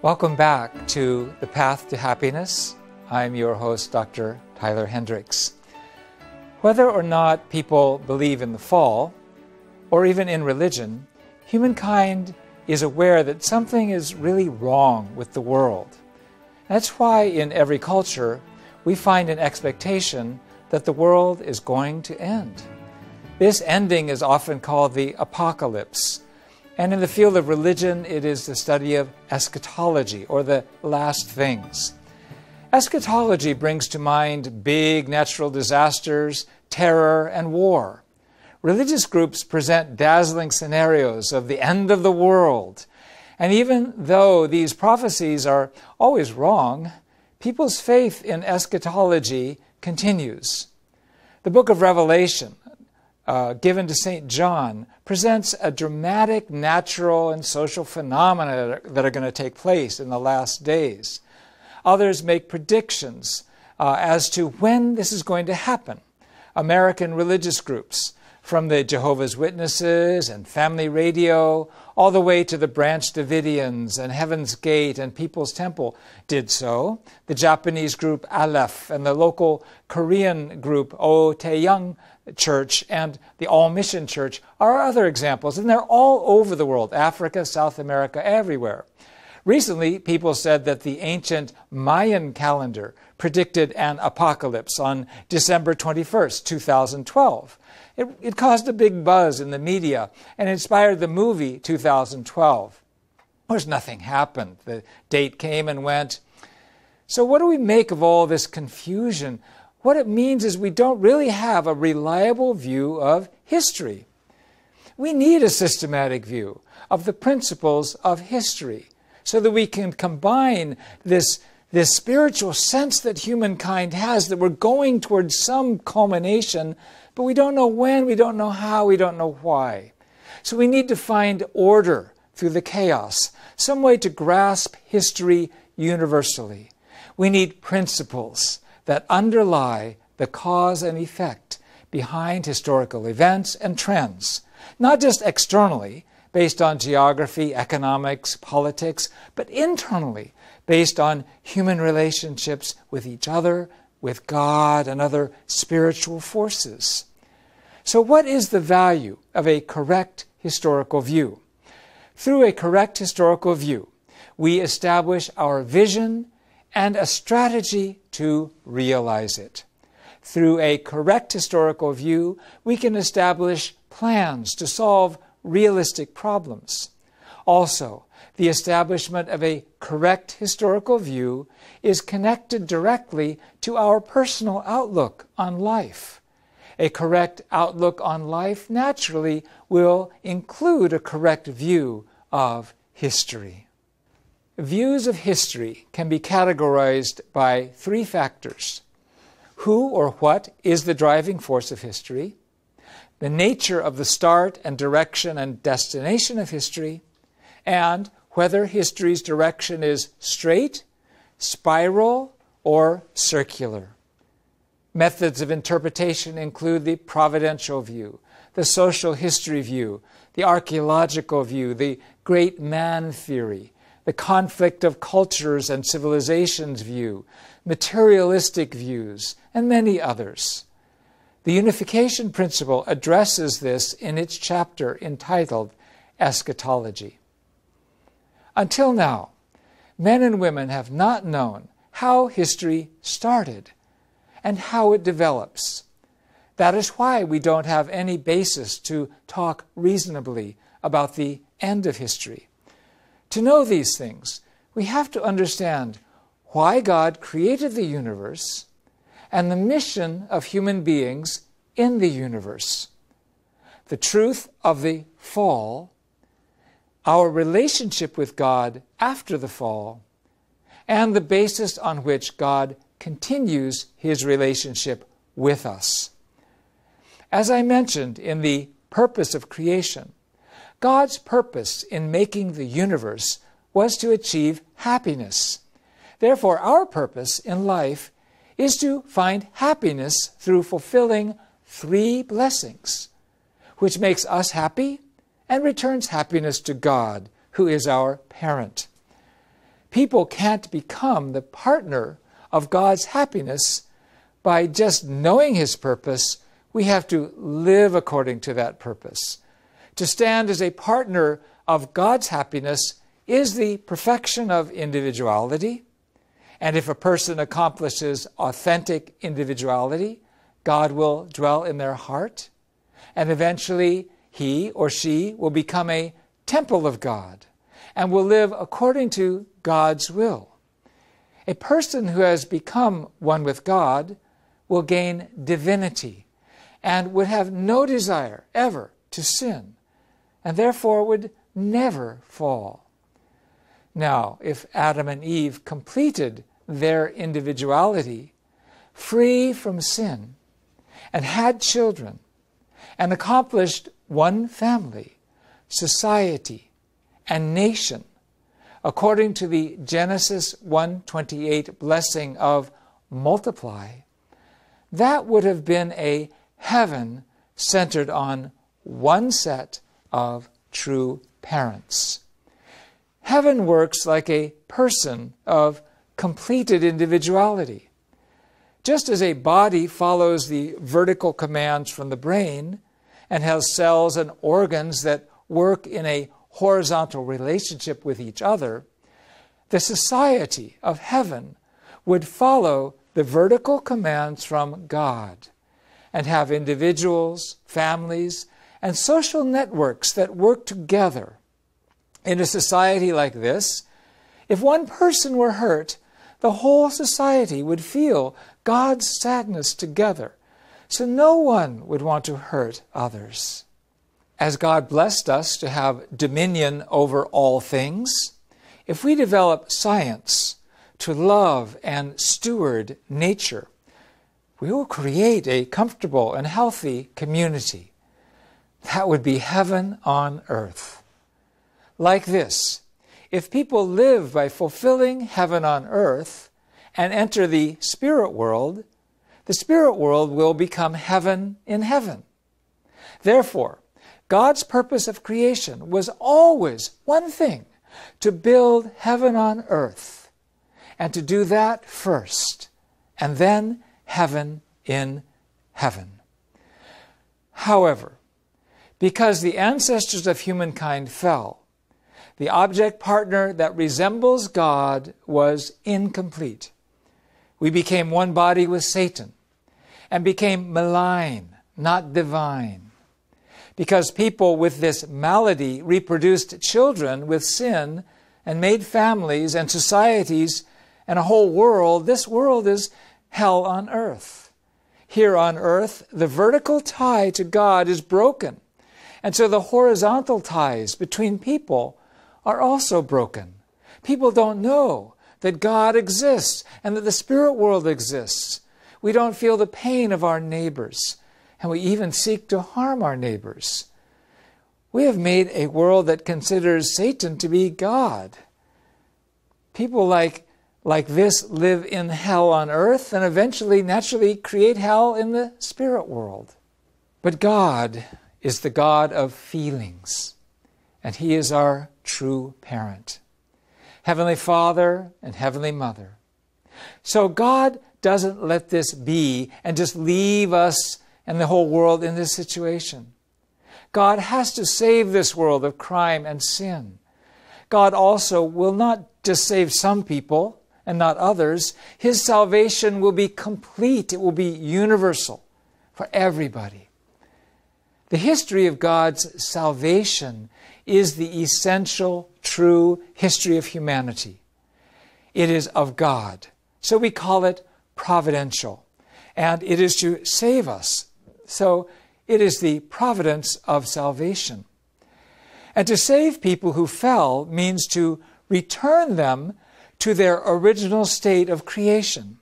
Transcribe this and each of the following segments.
Welcome back to The Path to Happiness. I'm your host, Dr. Tyler Hendricks. Whether or not people believe in the fall, or even in religion, humankind is aware that something is really wrong with the world. That's why in every culture, we find an expectation that the world is going to end. This ending is often called the apocalypse. And in the field of religion, it is the study of eschatology, or the last things. Eschatology brings to mind big natural disasters, terror, and war. Religious groups present dazzling scenarios of the end of the world. And even though these prophecies are always wrong, people's faith in eschatology continues. The book of Revelation, given to St. John, presents a dramatic natural and social phenomena that are going to take place in the last days. Others make predictions as to when this is going to happen. American religious groups, from the Jehovah's Witnesses and Family Radio, all the way to the Branch Davidians and Heaven's Gate and People's Temple, did so. The Japanese group Aleph and the local Korean group O Taeyang Church and the All Mission Church are other examples, and they're all over the world, Africa, South America, everywhere. Recently, people said that the ancient Mayan calendar predicted an apocalypse on December 21st, 2012. It caused a big buzz in the media and inspired the movie 2012. Of course, nothing happened. The date came and went. So what do we make of all this confusion? What it means is we don't really have a reliable view of history. We need a systematic view of the principles of history so that we can combine this spiritual sense that humankind has, that we're going towards some culmination, but we don't know when, we don't know how, we don't know why. So we need to find order through the chaos, some way to grasp history universally. We need principles that underlie the cause and effect behind historical events and trends, not just externally, based on geography, economics, politics, but internally, based on human relationships with each other, with God, and other spiritual forces. So what is the value of a correct historical view? Through a correct historical view, we establish our vision and a strategy to realize it. Through a correct historical view, we can establish plans to solve realistic problems. Also, the establishment of a correct historical view is connected directly to our personal outlook on life. A correct outlook on life naturally will include a correct view of history. Views of history can be categorized by three factors: who or what is the driving force of history, the nature of the start and direction and destination of history, and whether history's direction is straight, spiral, or circular. Methods of interpretation include the providential view, the social history view, the archaeological view, the great man theory, the conflict of cultures and civilizations view, materialistic views, and many others. The unification principle addresses this in its chapter entitled Eschatology. Until now, men and women have not known how history started and how it develops. That is why we don't have any basis to talk reasonably about the end of history. To know these things, we have to understand why God created the universe and the mission of human beings in the universe, the truth of the fall, our relationship with God after the fall, and the basis on which God continues his relationship with us. As I mentioned in the purpose of creation, God's purpose in making the universe was to achieve happiness. Therefore, our purpose in life is to find happiness through fulfilling three blessings, which makes us happy and returns happiness to God, who is our parent. People can't become the partner of God's happiness by just knowing His purpose. We have to live according to that purpose. To stand as a partner of God's happiness is the perfection of individuality. And if a person accomplishes authentic individuality, God will dwell in their heart, and eventually he or she will become a temple of God and will live according to God's will. A person who has become one with God will gain divinity and would have no desire ever to sin, and therefore would never fall. Now, if Adam and Eve completed their individuality, free from sin, and had children, and accomplished one family, society, and nation, according to the Genesis 1:28 blessing of multiply, that would have been a heaven centered on one set of true parents. Heaven works like a person of completed individuality. Just as a body follows the vertical commands from the brain and has cells and organs that work in a horizontal relationship with each other, the society of heaven would follow the vertical commands from God and have individuals, families, and social networks that work together. In a society like this, if one person were hurt, the whole society would feel God's sadness together, so no one would want to hurt others. As God blessed us to have dominion over all things, if we develop science to love and steward nature, we will create a comfortable and healthy community. That would be heaven on earth. Like this, if people live by fulfilling heaven on earth and enter the spirit world will become heaven in heaven. Therefore, God's purpose of creation was always one thing: to build heaven on earth, and to do that first, and then heaven in heaven. However, because the ancestors of humankind fell, the object partner that resembles God was incomplete. We became one body with Satan and became malign, not divine. Because people with this malady reproduced children with sin and made families and societies and a whole world, this world is hell on earth. Here on earth, the vertical tie to God is broken, and so the horizontal ties between people are also broken. People don't know that God exists and that the spirit world exists. We don't feel the pain of our neighbors, and we even seek to harm our neighbors. We have made a world that considers Satan to be God. People like this live in hell on earth and eventually naturally create hell in the spirit world. But God is the God of feelings, and He is our true parent, Heavenly Father and Heavenly Mother. So God doesn't let this be and just leave us and the whole world in this situation. God has to save this world of crime and sin. God also will not just save some people and not others. His salvation will be complete. It will be universal for everybody. The history of God's salvation is the essential, true history of humanity. It is of God, so we call it providential, and it is to save us. So it is the providence of salvation. And to save people who fell means to return them to their original state of creation.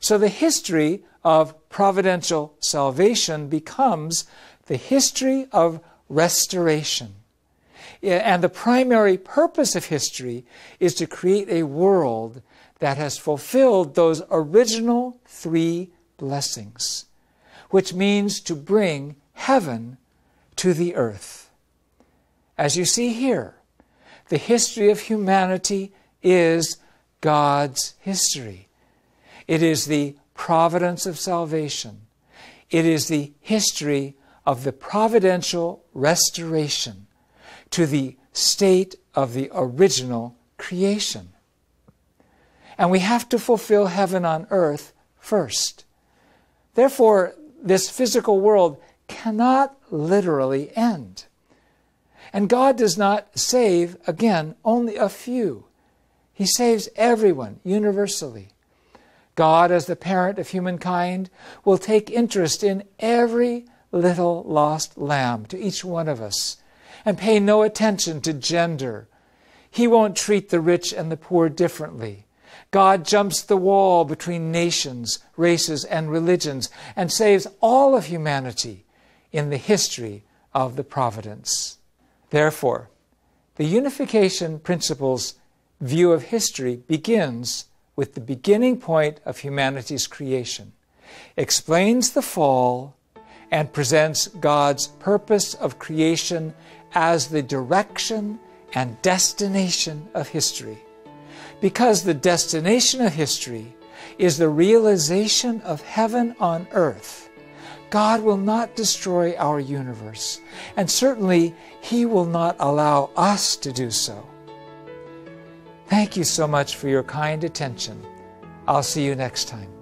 So the history of providential salvation becomes the history of restoration. And the primary purpose of history is to create a world that has fulfilled those original three blessings, which means to bring heaven to the earth. As you see here, the history of humanity is God's history. It is the providence of salvation. It is the history of the providential restoration to the state of the original creation. And we have to fulfill heaven on earth first. Therefore, this physical world cannot literally end. And God does not save, again, only a few. He saves everyone universally. God, as the parent of humankind, will take interest in every little lost lamb, to each one of us, and pay no attention to gender. He won't treat the rich and the poor differently. God jumps the wall between nations, races, and religions, and saves all of humanity in the history of the providence. Therefore, the unification principle's view of history begins with the beginning point of humanity's creation, explains the fall, and presents God's purpose of creation as the direction and destination of history. Because the destination of history is the realization of heaven on earth, God will not destroy our universe, and certainly He will not allow us to do so. Thank you so much for your kind attention. I'll see you next time.